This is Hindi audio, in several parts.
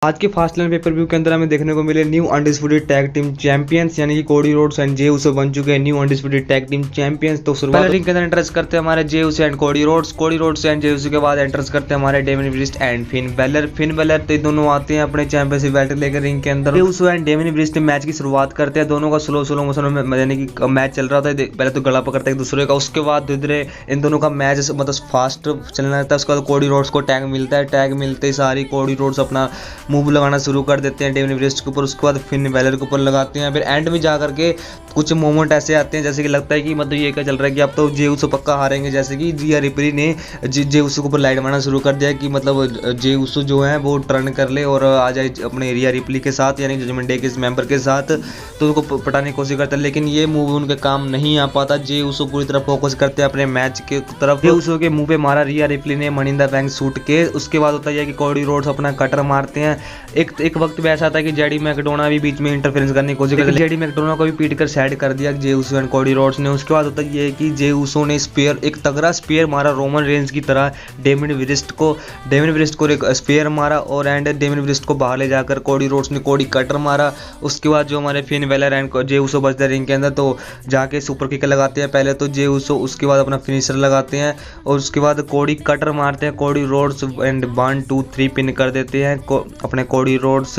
आज के फास्ट लाइन पेपर व्यू के अंदर हमें देखने को मिले new undisputed tag team champions, यानी कि कोडी रोड्स एंड जे उसो बन चुके हैं new undisputed tag team champions. तो शुरुआत रिंग के अंदर एंट्रेंस करते हैं हमारे जे उसो एंड कोडी रोड्स एंड जे उसो के बाद एंट्रेंस करते हैं हमारे डेमिन प्रीस्ट एंड फिन बैलर। तो दोनों आते हैं अपने चैंपियनशिप बेल्ट लेकर रिंग के अंदर। जे उसो एंड डेमिन प्रीस्ट मैच की शुरुआत करते हैं। दोनों का स्लो मोशन में यानी कि मैच चल रहा था। पहले तो गला पकड़ते हैं एक दूसरे का, उसके बाद धीरे इन दोनों का मैच मतलब फास्ट चलने लगता है। उसके बाद कोडी रोड्स को टैग मिलता है। टैग मिलते ही सारी कोडी रोड्स अपना मूव लगाना शुरू कर देते हैं डेमिन प्रीस्ट के ऊपर। उसके बाद फिन बैलर के ऊपर लगाते हैं। फिर एंड में जा करके कुछ मोमेंट ऐसे आते हैं जैसे कि लगता है कि मतलब ये क्या चल रहा है कि अब तो जे उसो पक्का हारेंगे। जैसे कि रिया रिप्ली ने जे उसो के ऊपर लाइट मारना शुरू कर दिया कि मतलब जे उसो जो है वो टर्न कर ले और आ जाए अपने रिया रिप्ली के साथ, यानी जजमेंट डे के इस मेंबर के साथ, तो उनको पटाने की कोशिश करते हैं। लेकिन ये मूव उनके काम नहीं आ पाता। जे उसो पूरी तरह फोकस करते हैं अपने मैच के तरफ। जे उसो के मुंह पे मारा रिया रिप्ली ने money in the bank suit के। उसके बाद होता है कि कोडी रोड्स अपना कटर मारते हैं। एक वक्त भी ऐसा था कि जेडी मैकडोना भी बीच में इंटरफेरेंस करने की कोशिश करते, जेडी मैकडोना को भी पीट कर साइड कर दिया जे उसो एंड कोडी रोड्स ने। उसके बाद होता है कि जे उसो ने स्पेयर, एक तगड़ा स्पेयर मारा रोमन रेंज की तरह डेमिन प्रीस्ट को एक स्पेयर मारा और एंड डेमिन प्रीस्ट को बाहर ले जाकर कोडी रोड्स ने कोडी कटर मारा। उसके बाद जो हमारे फिन बैलर एंड जे उसो बचते हैं रिंग के अंदर, तो जाके सुपर किक लगाते हैं पहले तो जे उसो, उसके बाद अपना फिनिशर लगाते हैं और उसके बाद कोडी कटर मारते हैं। कोडी रोड्स एंड 1 2 3 पिन कर देते हैं अपने कोडी रोड्स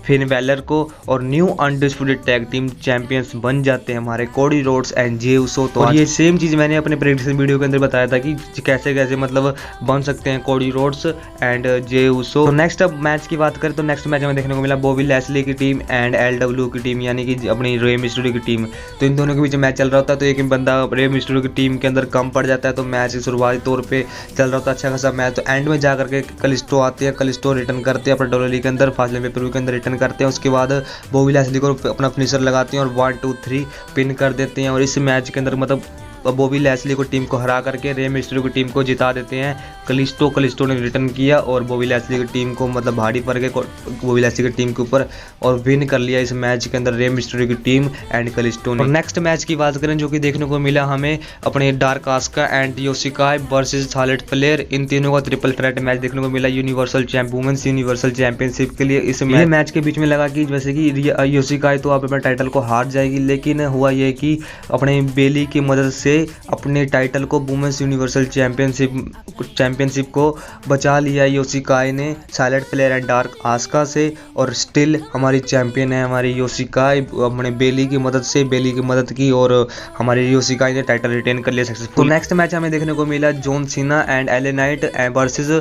फिन बैलर को और new undisputed tag team champions बन जाते हैं हमारे कोडी रोड्स एंड जे उसो। तो और ये सेम चीज मैंने अपने प्रेडिक्शन वीडियो के अंदर बताया था कि कैसे मतलब बन सकते हैं कोडी रोड्स एंड जे उसो। तो नेक्स्ट अब मैच की बात करें तो नेक्स्ट मैच हमें देखने को मिला बॉबी लैस्ली की टीम एंड एलडब्ल्यू की टीम, यानी कि अपनी रे मिस्टरी की टीम। तो इन दोनों के बीच मैच चल रहा होता है। तो एक बंदा रे मिस्टरी की टीम के अंदर कम पड़ जाता है, तो मैच शुरुआती तौर पर चल रहा होता है अच्छा खासा मैच। तो एंड में जाकर के कलिस्टो आते हैं, कलिस्टो रिटर्न करते हैं अपने डब्ल्यूडब्ल्यू के अंदर, फास्ट लाइन पेपर के अंदर रिटर्न करते हैं। उसके बाद बॉबी लैस्ली को अपना फिनिशर लगाते हैं और 1 2 3 पिन कर देते हैं। और इस मैच के अंदर मतलब बॉबी लैस्ली को टीम को हरा करके रे मिस्टरी की टीम को जिता देते हैं। कलिस्टो ने रिटर्न किया और बॉबी लैस्ली की टीम को मतलब भारी पड़ गए बॉबी लैस्ली की टीम के ऊपर और विन कर लिया इस मैच के अंदर रे मिस्टरी की टीम एंड कलिस्टो ने। और नेक्स्ट मैच की बात करें जो कि देखने को मिला हमें अपने डार्क आस्का एंड योशिकाई वर्सेस सालेट फ्लेयर, इन तीनों का ट्रिपल थ्रेट मैच देखने को मिला यूनिवर्सल वुमेन्स यूनिवर्सल चैंपियनशिप के लिए। इस मैच के बीच में लगा कि जैसे कि योशिकाई तो आप अपने टाइटल को हार जाएगी, लेकिन हुआ ये कि अपने बेली की मदद से अपने टाइटल को वुमेन्स यूनिवर्सल चैंपियनशिप को बचा लिया योशिकाई ने Silent Flare and Dark Aska से। और स्टिल हमारी चैंपियन है हमारी योशिकाई, अपने बेली की मदद की और हमारी योशिकाई ने टाइटल रिटेन कर लिया सक्सेसफुल। तो नेक्स्ट मैच हमें देखने को मिला John Cena and LA night versus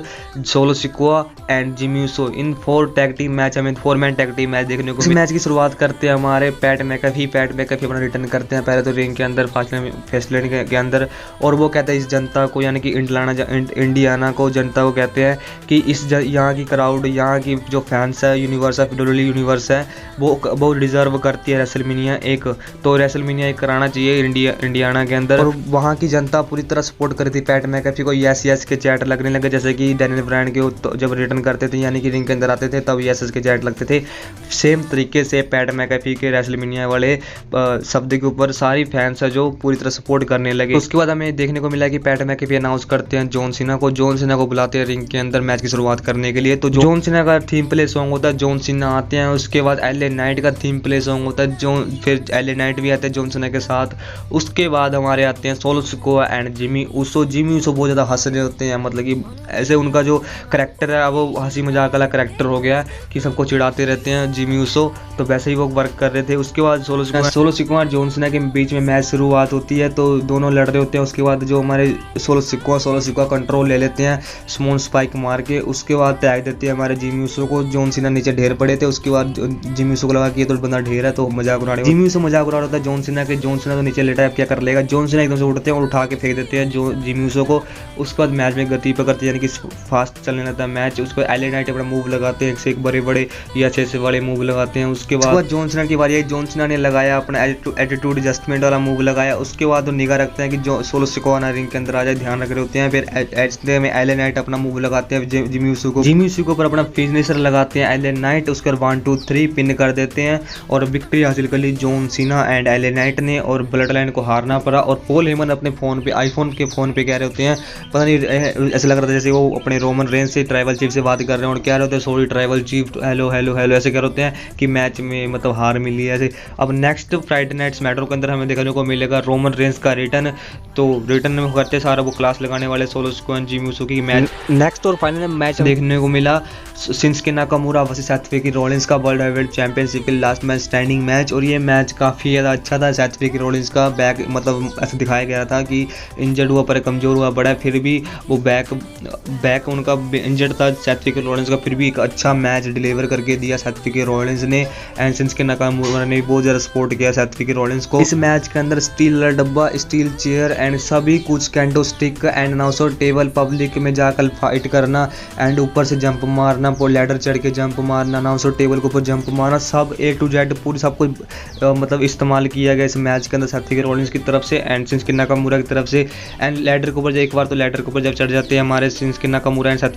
solo Sikoa and Jimmy Uso. In 4 tag team match हमें 4 मैन टैग टीम मैच देखने को। इस मैच की शुरुआत करते हैं हमारे पैट मैकफी अपना रिटर्न करते हैं पहले तो रिंग के अंदर फेस्टलैंड के अंदर, और वो कहते हैं इस जनता को, यानी कि इंडियाना को जनता को कहते हैं कि इस यहाँ की क्राउड, यहाँ की जो फैंस है यूनिवर्स है डब्ल्यूडब्ल्यू यूनिवर्स है वो डिजर्व करती है रेसलमेनिया एक। तो रेसलमेनिया एक कराना चाहिए इंडियाना के अंदर। और वहाँ की जनता पूरी तरह सपोर्ट करी थी पैट मैकफी को। यस के चैट लगने लगे जैसे कि डैनियल ब्रायन के तो जब रिटर्न करते थे यानी कि रिंग के अंदर आते थे तब यस के चैट लगते थे। सेम तरीके से पैट मैकफी के रेसलमेनिया वाले शब्द के ऊपर सारी फैंस है जो पूरी तरह सपोर्ट करने लगे। उसके बाद हमें देखने को मिला कि पैट मैकफी अनाउंस करते हैं जॉन सीना को बुलाते हैं रिंग के अंदर मैच की शुरुआत करने के लिए। तो जॉन सीना का थीम प्ले सॉन्ग होता है, जॉन सीना आते हैं। उसके बाद एले नाइट का थीम प्ले सॉन्ग होता है, फिर एले नाइट भी आते हैं जॉन सीना के साथ। उसके बाद हमारे आते हैं solo Sikoa and Jimmy Uso बहुत ज़्यादा हंस रहे होते हैं, मतलब कि ऐसे उनका जो करैक्टर है वो हंसी मजाक वाला करैक्टर हो गया कि सबको चिढ़ाते रहते हैं जिमी ऊसो, तो वैसे ही वो वर्क कर रहे थे। उसके बाद सोलो सिकोआ और जॉन सीना के बीच में मैच शुरुआत होती है, तो दोनों लड़ रहे होते हैं। उसके बाद जो हमारे सोलो सिकोआ कंट्रोल ले लेते हैं स्मॉल स्पाइक मार के। उसके बाद टैग देते हैं हमारे जिमी ऊसो को, जॉन सीना नीचे ढेर पड़े थे। उसके बाद जिमी ऊसो को लगा कि ये तो बंदा ढेर है, तो मजाक उड़ा रहे जिमी ऊसो मजाक उड़ा रहा था जॉन सीना के। जॉन सीना तो नीचे लेटा है, क्या कर लेगा। जॉन सीना एकदम से उठते हैं और उठा के फेंक देते हैं जो जिमी ऊसो को। उसके बाद मैच में गति पकड़ते हैं, यानी कि फास्ट चलने लगता है मैच। उसके बाद एले नाइट अपना मूव लगाते हैं, एक से एक बड़े या अच्छे वाले मूव लगाते हैं। उसके बाद जॉन सीना की बारी है, जॉन सीना ने लगाया अपना एटीट्यूड एडजस्टमेंट वाला मूव लगाया। उसके बाद निगाह रखते हैं कि जो सोलो सिकोआ ना रिंग के अंदर आ जाए, ध्यान रख रहे होते हैं। फिर ऐसे में एले नाइट अपना मूव लगाते हैं जिमी ऊसो को पर अपना फिनिशर लगाते हैं एले नाइट, उसके बाद 1 2 3 पिन कर देते हैं और विक्ट्री हासिल कर ली John Cena and LA Knight ने और ब्लड लाइन को हारना पड़ा। और पॉल हेमन अपने फ़ोन पे आईफोन के फ़ोन पे कह रहे होते हैं, पता नहीं ऐसा लग रहा था जैसे वो अपने रोमन रेंज से ट्राइबल चीफ से बात कर रहे हैं और कह रहे होते हैं sorry tribal chief, hello hello hello ऐसे कह रहे होते हैं कि मैच में मतलब हार मिली है ऐसे। अब नेक्स्ट फ्राइडे नाइट स्मैकडाउन के अंदर हमें देखने को मिलेगा रोमन रेंज का रिटर्न। तो रिटर्न में करते सारा वो क्लास लगाने वाले सोलो सिकोआ जिमी ऊसो की मैच। नेक्स्ट और फाइनल मैच देखने को मिला Shinsuke Nakamura versus Seth freaky Rollins का वर्ल्ड हेवीवेट चैंपियनशिप के लास्ट मैच स्टैंडिंग मैच। और ये मैच काफ़ी ज़्यादा अच्छा था। सेथ फ्रीकी रॉलिंस का बैक मतलब ऐसा दिखाया गया था कि इंजर्ड हुआ पर कमज़ोर हुआ बड़ा, फिर भी वो बैक उनका इंजर्ड था सेथ फ्रीकी रॉलिंस का, फिर भी एक अच्छा मैच डिलीवर करके दिया सेथ फ्रीकी रॉलिंस ने। एंड शिंसुके नाकामुरा ने बहुत ज़्यादा सपोर्ट किया सेथ फ्रीकी रॉलिंस को। इस मैच के अंदर स्टील डब्बा, स्टील चेयर एंड सभी कुछ कैंडो स्टिक एंड नाउसो टेबल, पब्लिक में जाकर फाइट करना एंड ऊपर से जंप मारना, लैडर चढ़ के जंप मारना, नाउसो टेबल के ऊपर जंप मारना, सब A to Z पूरी सब कुछ मतलब इस्तेमाल किया गया इस मैच के अंदर सेथ फ्रीकी रॉलिंस की तरफ से एंड शिंसुके नाकामुरा की तरफ से। एंड लैडर के ऊपर एक बार तो लैडर के ऊपर जब चढ़ जाते हैं हमारे Shinsuke Nakamura and Seth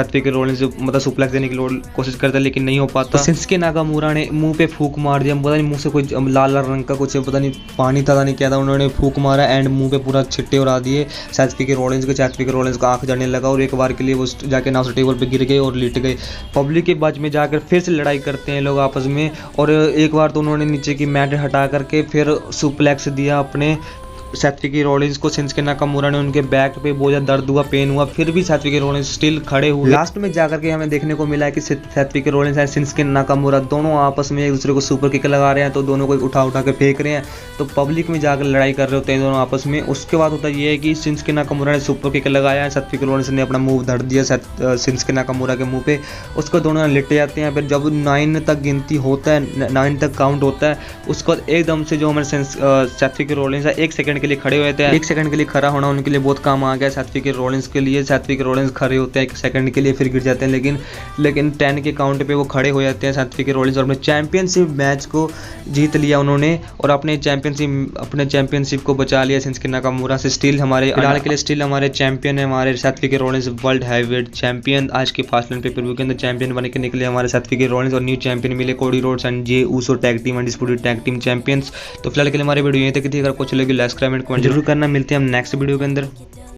freaky Rollins मतलब सुप्लेक्स देने की कोशिश करते हैं लेकिन नहीं हो पाता। शिंसुके नाकामुरा ने मुंह पे फूंक मार दिया, पता नहीं मुंह से कोई लाल लाल रंग का कुछ पता नहीं पानी था नहीं क्या था, उन्होंने फूंक मारा एंड मुंह पे पूरा छिट्टे उड़ा दिए सेथ फ्रीकी रॉलिंस के। सेथ फ्रीकी रॉलिंस का आंख जाने लगा और एक बार के लिए वो जाके नाउसो टेबल पे गिर गए और लेट गए। पब्लिक के बीच में जाकर फिर से लड़ाई करते हैं लोग आपस में और एक बार तो उन्होंने नीचे की मैट हटा करके फिर सुप्लेक्स दिया अपने सेथ फ्रीकी रॉलिंस को। शिंसुके नाकामुरा ने उनके बैक पे बहुत ज़्यादा दर्द हुआ, पेन हुआ, फिर भी सेथ फ्रीकी रॉलिंस स्टिल खड़े हुए। लास्ट में जाकर के हमें देखने को मिला कि Seth freaky Rollins and Shinsuke Nakamura दोनों आपस में एक दूसरे को सुपर किक लगा रहे हैं, तो दोनों को उठा के फेंक रहे हैं, तो पब्लिक में जाकर लड़ाई कर रहे होते हैं दोनों आपस में। उसके बाद होता ये है कि शिंसुके नाकामुरा ने सुपर किक लगाया, सेथ फ्रीकी रॉलिंस ने अपना मुंह धर दिया शिंसुके नाकामुरा के मुंह पे, उसको दोनों लेटे जाते हैं। फिर जब 9 तक गिनती होता है, 9 तक काउंट होता है, उसके बाद एकदम से जो हमारे सेथ फ्रीकी रॉलिंस है 1 सेकंड के लिए खड़े हुए थे। 1 सेकंड के लिए खड़ा होना उनके लिए बहुत काम आ गया सेथ फ्रीकी रॉलिंस के लिए। सेथ फ्रीकी रॉलिंस खड़े होते हैं 1 सेकंड के लिए फिर गिर जाते हैं, लेकिन 10 के काउंट पे वो खड़े हो जाते हैं सेथ फ्रीकी रॉलिंस और अपने चैंपियनशिप मैच को जीत लिया उन्होंने और अपने चैंपियनशिप को बचा लिया शिंसुके नाकामुरा से। स्टिल हमारे फिलहाल के लिए स्टिल हमारे चैंपियन है हमारे Seth freaky Rollins, world heavyweight champion. आज के फास्टलैंड पे-per-व्यू के अंदर चैंपियन बने के निकले हमारे सेथ फ्रीकी रॉलिंस और न्यू चैंपियन मिले Cody Rhodes and Jey Uso tag team undisputed tag team champions. तो फिलहाल के लिए हमारी वीडियो यहीं तक थी। अगर कुछ लगी लाइक कमेंट जरूर करना। मिलते हैं हम नेक्स्ट वीडियो के अंदर।